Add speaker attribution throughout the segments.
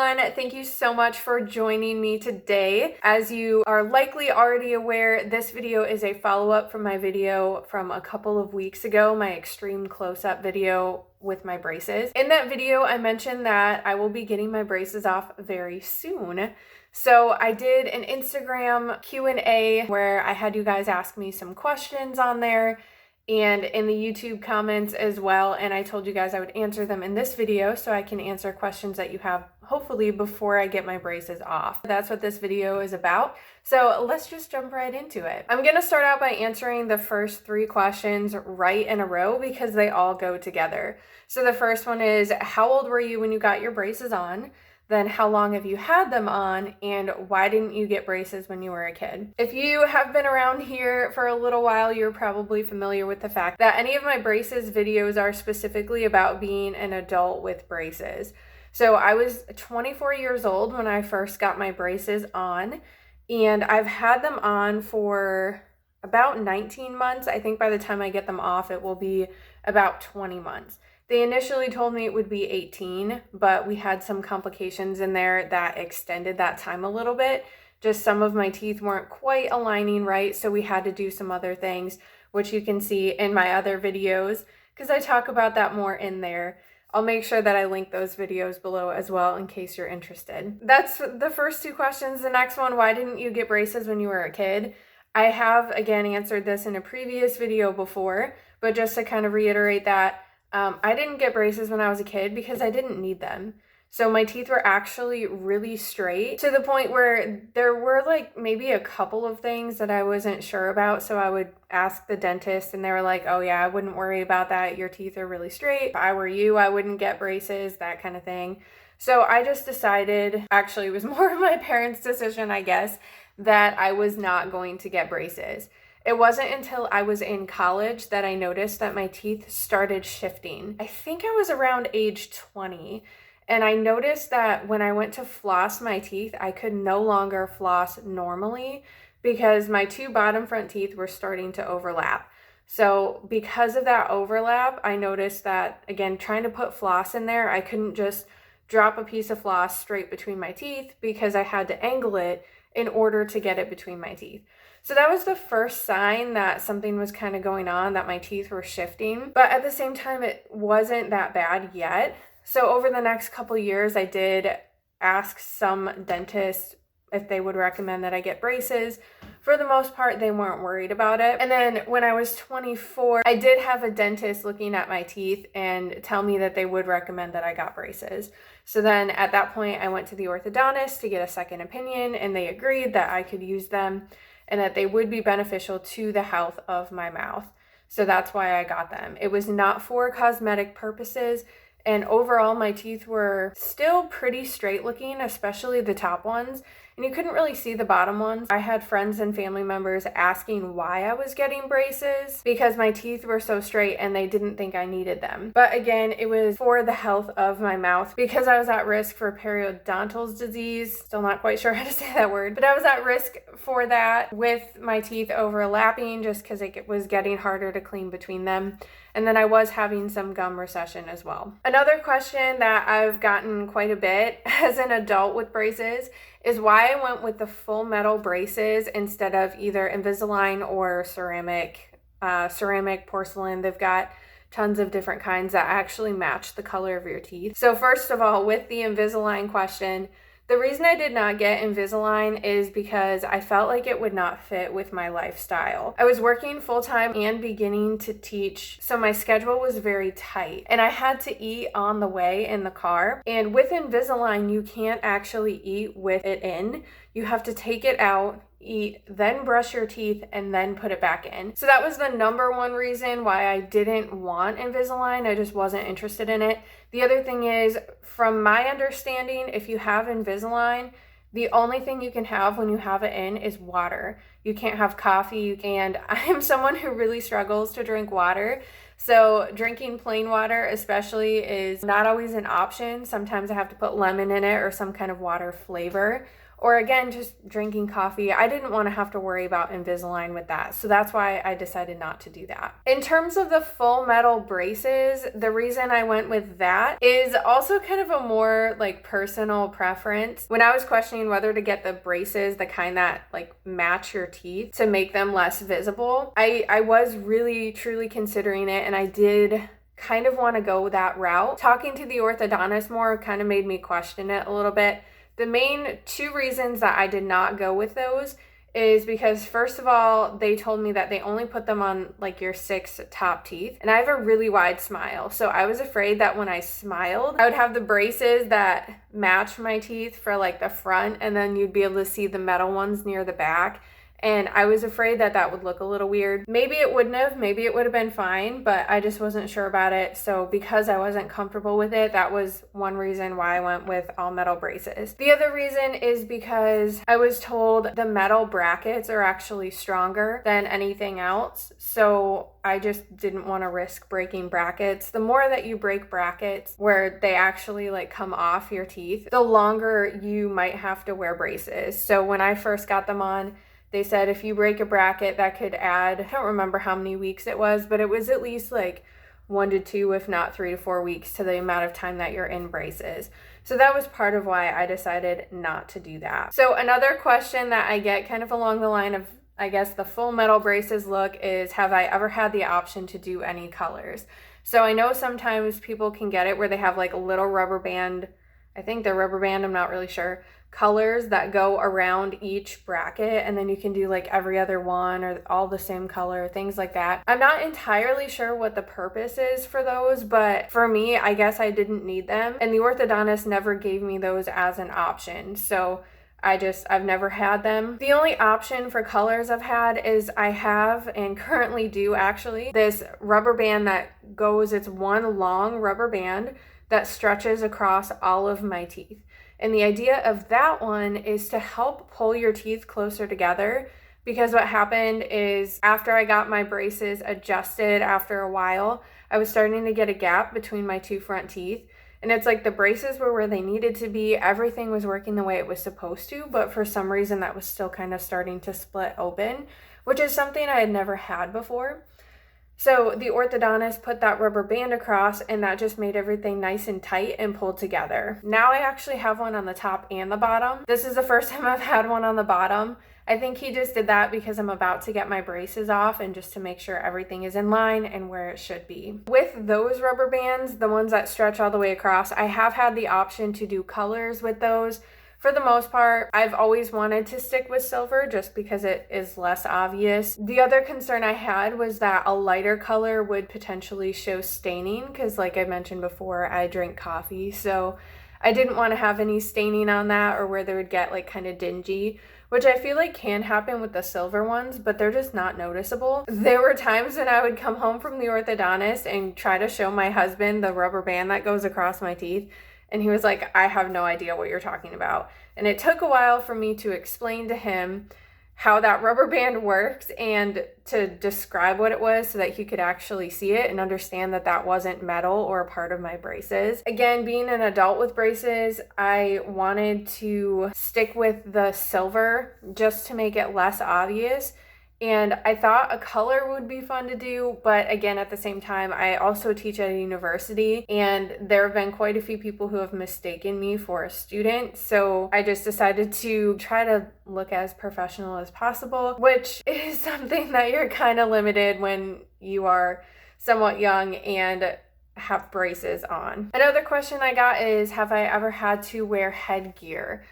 Speaker 1: everyone. Thank you so much for joining me today. As you are likely already aware, this video is a follow-up from my video from a couple of weeks ago, my extreme close-up video with my braces. In that video, I mentioned that I will be getting my braces off very soon. So I did an Instagram Q&A where I had you guys ask me some questions on there and in the YouTube comments as well, and I told you guys I would answer them in this video so I can answer questions that you have hopefully before I get my braces off. That's what this video is about, so let's just jump right into it. I'm gonna start out by answering the first 3 questions right in a row because they all go together. So the first one is, how old were you when you got your braces on? Then how long have you had them on, and why didn't you get braces when you were a kid? If you have been around here for a little while, you're probably familiar with the fact that any of my braces videos are specifically about being an adult with braces. So I was 24 years old when I first got my braces on, and I've had them on for about 19 months. I think by the time I get them off, it will be about 20 months. They initially told me it would be 18, but we had some complications in there that extended that time a little bit. Just some of my teeth weren't quite aligning right, so we had to do some other things, which you can see in my other videos, because I talk about that more in there. I'll make sure that I link those videos below as well in case you're interested. That's the first 2 questions. The next one, why didn't you get braces when you were a kid? I have, again, answered this in a previous video before, but just to kind of reiterate that, I didn't get braces when I was a kid because I didn't need them. So my teeth were actually really straight to the point where there were like maybe a couple of things that I wasn't sure about. So I would ask the dentist and they were like, oh yeah, I wouldn't worry about that. Your teeth are really straight. If I were you, I wouldn't get braces, that kind of thing. So I just decided, actually it was more of my parents' decision, I guess, that I was not going to get braces. It wasn't until I was in college that I noticed that my teeth started shifting. I think I was around age 20, and I noticed that when I went to floss my teeth, I could no longer floss normally because my 2 bottom front teeth were starting to overlap. So because of that overlap, I noticed that, again, trying to put floss in there, I couldn't just drop a piece of floss straight between my teeth because I had to angle it in order to get it between my teeth. So that was the first sign that something was kind of going on, that my teeth were shifting. But at the same time, it wasn't that bad yet. So over the next couple years, I did ask some dentists if they would recommend that I get braces. For the most part, they weren't worried about it. And then when I was 24, I did have a dentist looking at my teeth and tell me that they would recommend that I got braces. So then at that point, I went to the orthodontist to get a second opinion, and they agreed that I could use them and that they would be beneficial to the health of my mouth. So that's why I got them. It was not for cosmetic purposes, and overall my teeth were still pretty straight looking, especially the top ones, and you couldn't really see the bottom ones. I had friends and family members asking why I was getting braces because my teeth were so straight and they didn't think I needed them. But again, it was for the health of my mouth because I was at risk for periodontal disease. Still not quite sure how to say that word, but I was at risk for that with my teeth overlapping just because it was getting harder to clean between them. And then I was having some gum recession as well. Another question that I've gotten quite a bit as an adult with braces is why I went with the full metal braces instead of either Invisalign or ceramic, porcelain. They've got tons of different kinds that actually match the color of your teeth. So first of all, with the Invisalign question, the reason I did not get Invisalign is because I felt like it would not fit with my lifestyle. I was working full-time and beginning to teach, so my schedule was very tight, and I had to eat on the way in the car. And with Invisalign, you can't actually eat with it in. You have to take it out, eat, then brush your teeth, and then put it back in. So that was the number one reason why I didn't want Invisalign. I just wasn't interested in it. The other thing is, from my understanding, if you have Invisalign, the only thing you can have when you have it in is water. You can't have coffee, and I am someone who really struggles to drink water. So drinking plain water especially is not always an option. Sometimes I have to put lemon in it or some kind of water flavor, or again, just drinking coffee. I didn't want to have to worry about Invisalign with that. So that's why I decided not to do that. In terms of the full metal braces, the reason I went with that is also kind of a more like personal preference. When I was questioning whether to get the braces, the kind that like match your teeth to make them less visible, I was really truly considering it, and I did kind of want to go that route. Talking to the orthodontist more kind of made me question it a little bit. The main two reasons that I did not go with those is because, first of all, they told me that they only put them on like your 6 top teeth, and I have a really wide smile. So I was afraid that when I smiled, I would have the braces that match my teeth for like the front, and then you'd be able to see the metal ones near the back. And I was afraid that that would look a little weird. Maybe it wouldn't have, maybe it would have been fine, but I just wasn't sure about it. So because I wasn't comfortable with it, that was one reason why I went with all metal braces. The other reason is because I was told the metal brackets are actually stronger than anything else. So I just didn't want to risk breaking brackets. The more that you break brackets where they actually like come off your teeth, the longer you might have to wear braces. So when I first got them on, they said if you break a bracket, that could add, I don't remember how many weeks it was, but it was at least like 1 to 2, if not 3 to 4 weeks to the amount of time that you're in braces. So that was part of why I decided not to do that. So another question that I get kind of along the line of, I guess, the full metal braces look is, have I ever had the option to do any colors? So I know sometimes people can get it where they have like a little rubber band, I think they're rubber band, I'm not really sure, colors that go around each bracket, and then you can do like every other one or all the same color, things like that. I'm not entirely sure what the purpose is for those, but for me, I guess I didn't need them, and the orthodontist never gave me those as an option. So I've never had them. The only option for colors I've had is I have, and currently do actually, this rubber band that goes, it's one long rubber band that stretches across all of my teeth. And the idea of that one is to help pull your teeth closer together, because what happened is after I got my braces adjusted after a while, I was starting to get a gap between my 2 front teeth. And it's like the braces were where they needed to be. Everything was working the way it was supposed to, but for some reason that was still kind of starting to split open, which is something I had never had before. So the orthodontist put that rubber band across, and that just made everything nice and tight and pulled together. Now I actually have one on the top and the bottom. This is the first time I've had one on the bottom. I think he just did that because I'm about to get my braces off, and just to make sure everything is in line and where it should be. With those rubber bands, the ones that stretch all the way across, I have had the option to do colors with those. For the most part, I've always wanted to stick with silver just because it is less obvious. The other concern I had was that a lighter color would potentially show staining, because like I mentioned before, I drink coffee, so I didn't want to have any staining on that, or where they would get like kind of dingy, which I feel like can happen with the silver ones, but they're just not noticeable. There were times when I would come home from the orthodontist and try to show my husband the rubber band that goes across my teeth, and he was like, I have no idea what you're talking about. And it took a while for me to explain to him how that rubber band works and to describe what it was so that he could actually see it and understand that that wasn't metal or a part of my braces. Again, being an adult with braces, I wanted to stick with the silver just to make it less obvious. And I thought a color would be fun to do, but again, at the same time, I also teach at a university, and there have been quite a few people who have mistaken me for a student. So I just decided to try to look as professional as possible, which is something that you're kind of limited when you are somewhat young and have braces on. Another question I got is, have I ever had to wear headgear?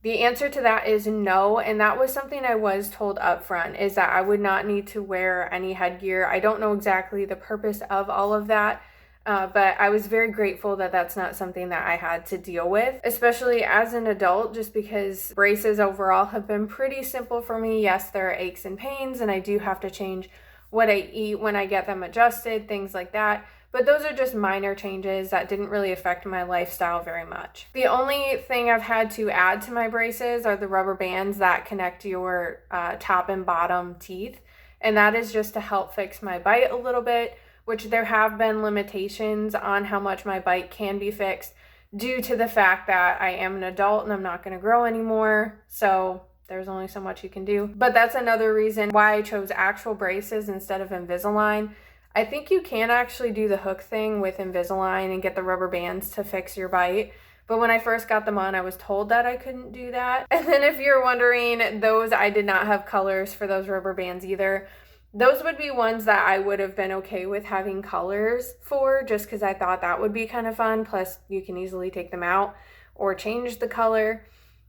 Speaker 1: The answer to that is no, and that was something I was told up front, is that I would not need to wear any headgear. I don't know exactly the purpose of all of that, but I was very grateful that that's not something that I had to deal with, especially as an adult, just because braces overall have been pretty simple for me. Yes, there are aches and pains, and I do have to change what I eat when I get them adjusted, things like that. But those are just minor changes that didn't really affect my lifestyle very much. The only thing I've had to add to my braces are the rubber bands that connect your top and bottom teeth. And that is just to help fix my bite a little bit, which there have been limitations on how much my bite can be fixed due to the fact that I am an adult and I'm not going to grow anymore. So there's only so much you can do. But that's another reason why I chose actual braces instead of Invisalign. I think you can actually do the hook thing with Invisalign and get the rubber bands to fix your bite. But when I first got them on, I was told that I couldn't do that. And then if you're wondering, those, I did not have colors for those rubber bands either. Those would be ones that I would have been okay with having colors for, just because I thought that would be kind of fun. Plus, you can easily take them out or change the color.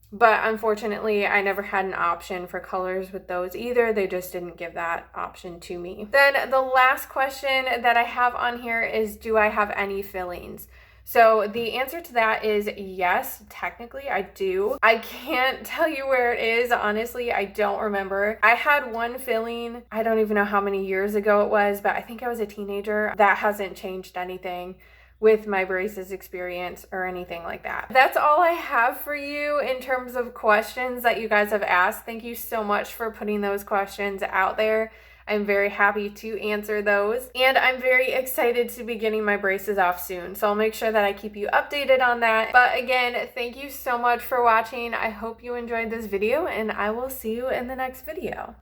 Speaker 1: But unfortunately, I never had an option for colors with those either. They just didn't give that option to me. Then the last question that I have on here is, do I have any fillings? So the answer to that is yes, technically I do. I can't tell you where it is. Honestly, I don't remember. I had one filling, I don't even know how many years ago it was, but I think I was a teenager. That hasn't changed anything with my braces experience or anything like that. That's all I have for you in terms of questions that you guys have asked. Thank you so much for putting those questions out there. I'm very happy to answer those, and I'm very excited to be getting my braces off soon. So I'll make sure that I keep you updated on that. But again, thank you so much for watching. I hope you enjoyed this video, and I will see you in the next video.